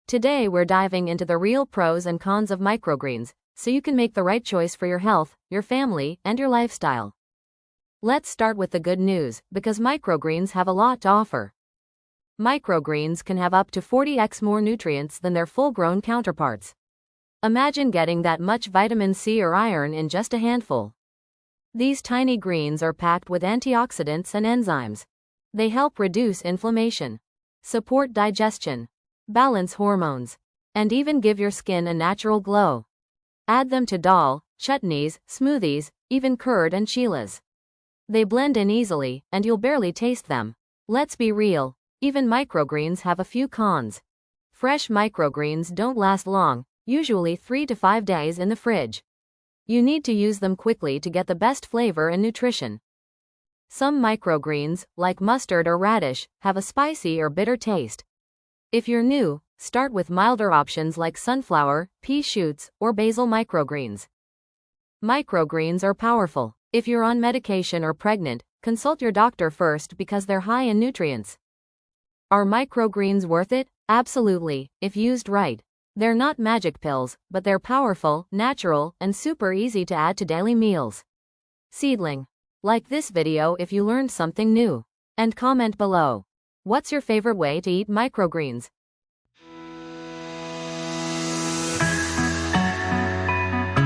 Today we're diving into the real pros and cons of microgreens, so you can make the right choice for your health, your family, and your lifestyle. Let's start with the good news, because microgreens have a lot to offer. Microgreens can have up to 40x more nutrients than their full-grown counterparts. Imagine getting that much vitamin C or iron in just a handful. These tiny greens are packed with antioxidants and enzymes. They help reduce inflammation, support digestion, balance hormones, and even give your skin a natural glow. Add them to dal, chutneys, smoothies, even curd and chilas. They blend in easily, and you'll barely taste them. Let's be real, even microgreens have a few cons. Fresh microgreens don't last long, usually 3 to 5 days in the fridge. You need to use them quickly to get the best flavor and nutrition. Some microgreens, like mustard or radish, have a spicy or bitter taste. If you're new, start with milder options like sunflower, pea shoots, or basil microgreens. Microgreens are powerful. If you're on medication or pregnant, consult your doctor first because they're high in nutrients. Are microgreens worth it? Absolutely, if used right. They're not magic pills, but they're powerful, natural, and super easy to add to daily meals. Seedling. Like this video if you learned something new. And comment below. What's your favorite way to eat microgreens?